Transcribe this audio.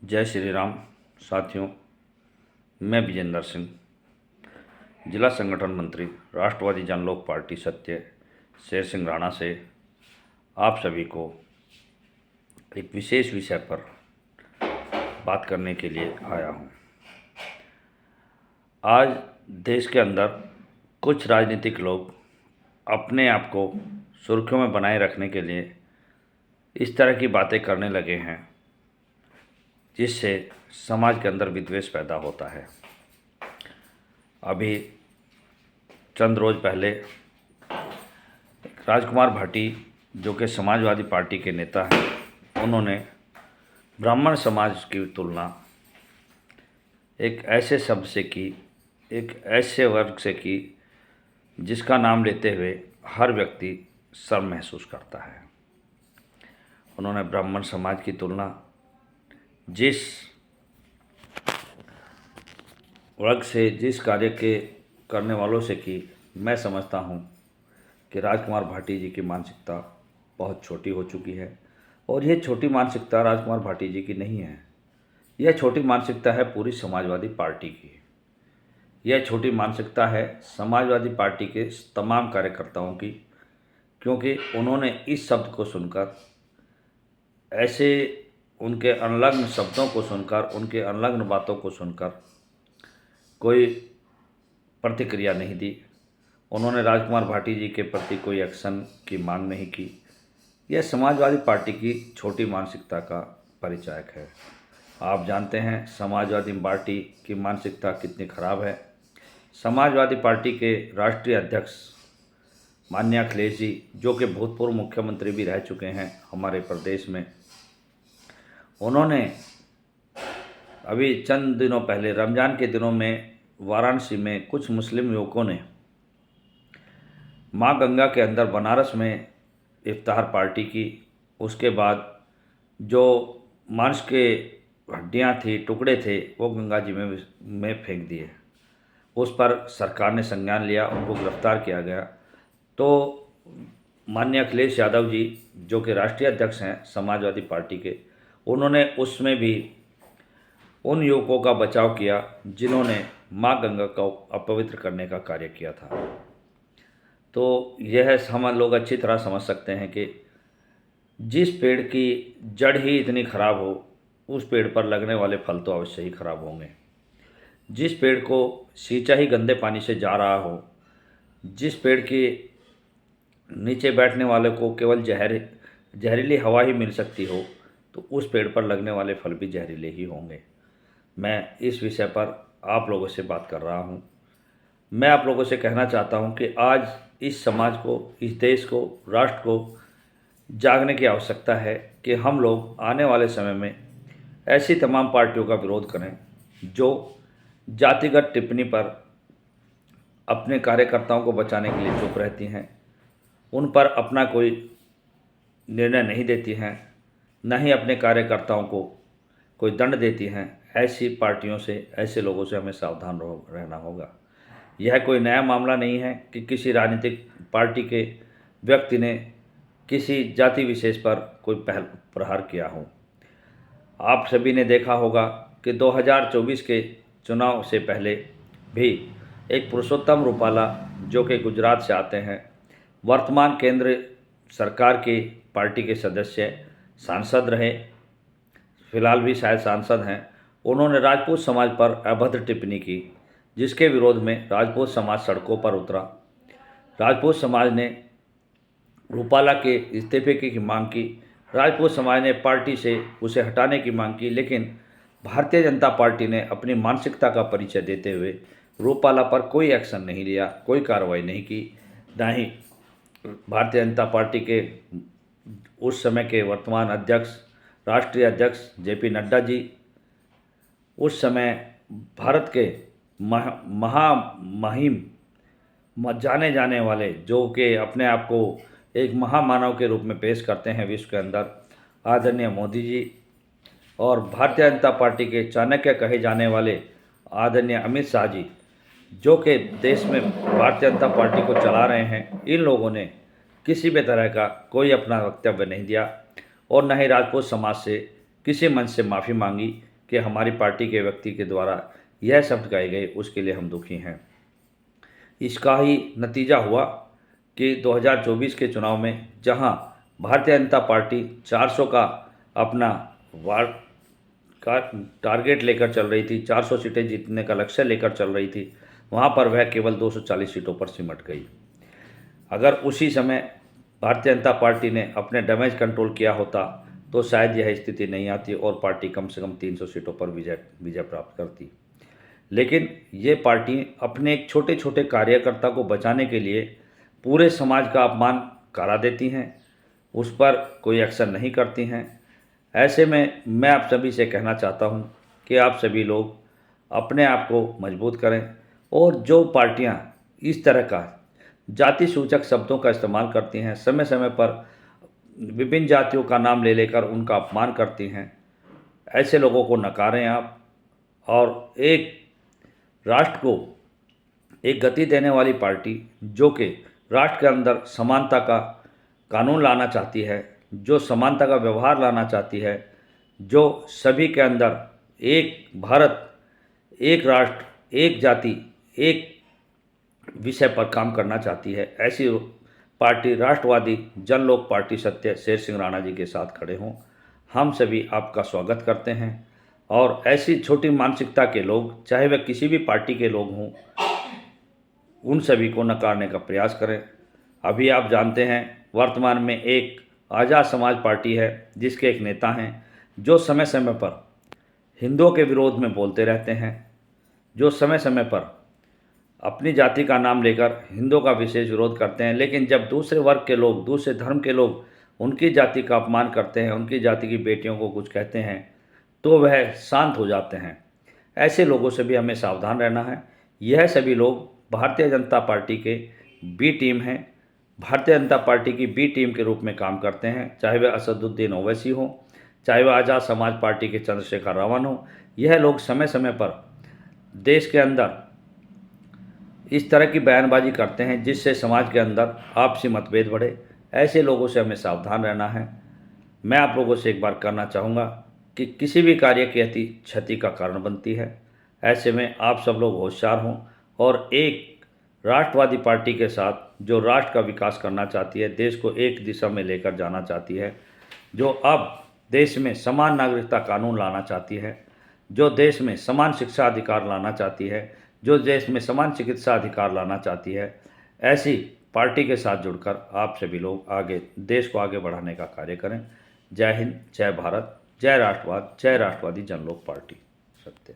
जय श्री राम। साथियों, मैं विजेंद्र सिंह, जिला संगठन मंत्री, राष्ट्रवादी जनलोक पार्टी सत्य, शेर सिंह राणा से आप सभी को एक विशेष विषय पर बात करने के लिए आया हूं। आज देश के अंदर कुछ राजनीतिक लोग अपने आप को सुर्खियों में बनाए रखने के लिए इस तरह की बातें करने लगे हैं जिससे समाज के अंदर विद्वेष पैदा होता है। अभी चंद रोज़ पहले राजकुमार भाटी, जो कि समाजवादी पार्टी के नेता हैं, उन्होंने ब्राह्मण समाज की तुलना एक ऐसे शब्द से की, एक ऐसे वर्ग से की जिसका नाम लेते हुए हर व्यक्ति शर्म महसूस करता है। उन्होंने ब्राह्मण समाज की तुलना जिस वर्ग से, जिस कार्य के करने वालों से की, मैं समझता हूँ कि राजकुमार भाटी जी की मानसिकता बहुत छोटी हो चुकी है। और यह छोटी मानसिकता राजकुमार भाटी जी की नहीं है, यह छोटी मानसिकता है पूरी समाजवादी पार्टी की। यह छोटी मानसिकता है समाजवादी पार्टी के तमाम कार्यकर्ताओं की, क्योंकि उन्होंने इस शब्द को सुनकर, ऐसे उनके अनलग्न शब्दों को सुनकर, उनके अनलग्न बातों को सुनकर कोई प्रतिक्रिया नहीं दी। उन्होंने राजकुमार भाटी जी के प्रति कोई एक्शन की मांग नहीं की। यह समाजवादी पार्टी की छोटी मानसिकता का परिचायक है। आप जानते हैं समाजवादी पार्टी की मानसिकता कितनी खराब है। समाजवादी पार्टी के राष्ट्रीय अध्यक्ष माननीय अखिलेश जी, जो कि भूतपूर्व मुख्यमंत्री भी रह चुके हैं हमारे प्रदेश में, उन्होंने अभी चंद दिनों पहले रमज़ान के दिनों में वाराणसी में कुछ मुस्लिम युवकों ने माँ गंगा के अंदर बनारस में इफ्तार पार्टी की। उसके बाद जो मांस के हड्डियाँ थी, टुकड़े थे, वो गंगा जी में फेंक दिए। उस पर सरकार ने संज्ञान लिया, उनको गिरफ्तार किया गया। तो माननीय अखिलेश यादव जी, जो कि राष्ट्रीय अध्यक्ष हैं समाजवादी पार्टी के, उन्होंने उसमें भी उन युवकों का बचाव किया जिन्होंने माँ गंगा को अपवित्र करने का कार्य किया था। तो यह हम लोग अच्छी तरह समझ सकते हैं कि जिस पेड़ की जड़ ही इतनी खराब हो, उस पेड़ पर लगने वाले फल तो अवश्य ही खराब होंगे। जिस पेड़ को सींचा ही गंदे पानी से जा रहा हो, जिस पेड़ के नीचे बैठने वाले को केवल जहरीली हवा ही मिल सकती हो, तो उस पेड़ पर लगने वाले फल भी जहरीले ही होंगे। मैं इस विषय पर आप लोगों से बात कर रहा हूँ। मैं आप लोगों से कहना चाहता हूँ कि आज इस समाज को, इस देश को, राष्ट्र को जागने की आवश्यकता है कि हम लोग आने वाले समय में ऐसी तमाम पार्टियों का विरोध करें जो जातिगत टिप्पणी पर अपने कार्यकर्ताओं को बचाने के लिए चुप रहती हैं, उन पर अपना कोई निर्णय नहीं देती हैं, न ही अपने कार्यकर्ताओं को कोई दंड देती हैं। ऐसी पार्टियों से, ऐसे लोगों से हमें सावधान रहना होगा। यह कोई नया मामला नहीं है कि किसी राजनीतिक पार्टी के व्यक्ति ने किसी जाति विशेष पर कोई पहल प्रहार किया हो। आप सभी ने देखा होगा कि 2024 के चुनाव से पहले भी एक पुरुषोत्तम रूपाला, जो कि गुजरात से आते हैं, वर्तमान केंद्र सरकार की पार्टी के सदस्य, सांसद रहे, फिलहाल भी शायद सांसद हैं, उन्होंने राजपूत समाज पर अभद्र टिप्पणी की, जिसके विरोध में राजपूत समाज सड़कों पर उतरा। राजपूत समाज ने रूपाला के इस्तीफे की मांग की, राजपूत समाज ने पार्टी से उसे हटाने की मांग की, लेकिन भारतीय जनता पार्टी ने अपनी मानसिकता का परिचय देते हुए रूपाला पर कोई एक्शन नहीं लिया, कोई कार्रवाई नहीं की। न ही भारतीय जनता पार्टी के उस समय के वर्तमान अध्यक्ष, राष्ट्रीय अध्यक्ष जेपी नड्डा जी, उस समय भारत के महामहिम जाने जाने वाले, जो कि अपने आप को एक महामानव के रूप में पेश करते हैं विश्व के अंदर, आदरणीय मोदी जी, और भारतीय जनता पार्टी के चाणक्य कहे जाने वाले आदरणीय अमित शाह जी, जो कि देश में भारतीय जनता पार्टी को चला रहे हैं, इन लोगों ने किसी भी तरह का कोई अपना वक्तव्य नहीं दिया और न ही राजपूत समाज से किसी मंच से माफ़ी मांगी कि हमारी पार्टी के व्यक्ति के द्वारा यह शब्द कहे गए, उसके लिए हम दुखी हैं। इसका ही नतीजा हुआ कि 2024 के चुनाव में जहां भारतीय जनता पार्टी 400 का अपना वार्ड का टारगेट लेकर चल रही थी, 400 सीटें जीतने का लक्ष्य लेकर चल रही थी, वहां पर वह केवल 240 सीटों पर सिमट गई। अगर उसी समय भारतीय जनता पार्टी ने अपने डैमेज कंट्रोल किया होता तो शायद यह स्थिति नहीं आती और पार्टी कम से कम 300 सीटों पर विजय प्राप्त करती। लेकिन ये पार्टी अपने एक छोटे छोटे कार्यकर्ता को बचाने के लिए पूरे समाज का अपमान करा देती हैं, उस पर कोई एक्शन नहीं करती हैं। ऐसे में मैं आप सभी से कहना चाहता हूं कि आप सभी लोग अपने आप को मजबूत करें और जो पार्टियां इस तरह का जाति सूचक शब्दों का इस्तेमाल करती हैं, समय समय पर विभिन्न जातियों का नाम ले लेकर उनका अपमान करती हैं, ऐसे लोगों को नकारें आप और एक राष्ट्र को एक गति देने वाली पार्टी जो कि राष्ट्र के अंदर समानता का कानून लाना चाहती है, जो समानता का व्यवहार लाना चाहती है, जो सभी के अंदर एक भारत, एक राष्ट्र, एक जाति, एक विषय पर काम करना चाहती है, ऐसी पार्टी राष्ट्रवादी जनलोक पार्टी सत्य शेर सिंह राणा जी के साथ खड़े हों। हम सभी आपका स्वागत करते हैं और ऐसी छोटी मानसिकता के लोग, चाहे वह किसी भी पार्टी के लोग हों, उन सभी को नकारने का प्रयास करें। अभी आप जानते हैं वर्तमान में एक आज़ाद समाज पार्टी है जिसके एक नेता हैं जो समय समय पर हिंदुओं के विरोध में बोलते रहते हैं, जो समय समय पर अपनी जाति का नाम लेकर हिंदुओं का विशेष विरोध करते हैं, लेकिन जब दूसरे वर्ग के लोग, दूसरे धर्म के लोग उनकी जाति का अपमान करते हैं, उनकी जाति की बेटियों को कुछ कहते हैं तो वह शांत हो जाते हैं। ऐसे लोगों से भी हमें सावधान रहना है। यह सभी लोग भारतीय जनता पार्टी के बी टीम हैं, भारतीय जनता पार्टी की बी टीम के रूप में काम करते हैं, चाहे वह असदुद्दीन ओवैसी हो, चाहे वह आज़ाद समाज पार्टी के चंद्रशेखर रावण हो। यह लोग समय समय पर देश के अंदर इस तरह की बयानबाजी करते हैं जिससे समाज के अंदर आपसी मतभेद बढ़े। ऐसे लोगों से हमें सावधान रहना है। मैं आप लोगों से एक बार करना चाहूँगा कि किसी भी कार्य की अति क्षति का कारण बनती है। ऐसे में आप सब लोग होशियार हों और एक राष्ट्रवादी पार्टी के साथ जो राष्ट्र का विकास करना चाहती है, देश को एक दिशा में लेकर जाना चाहती है, जो अब देश में समान नागरिकता कानून लाना चाहती है, जो देश में समान शिक्षा अधिकार लाना चाहती है, जो देश में समान चिकित्सा अधिकार लाना चाहती है, ऐसी पार्टी के साथ जुड़कर आप सभी लोग आगे देश को आगे बढ़ाने का कार्य करें। जय हिंद, जय भारत, जय राष्ट्रवाद, जय राष्ट्रवादी जनलोक पार्टी सत्य।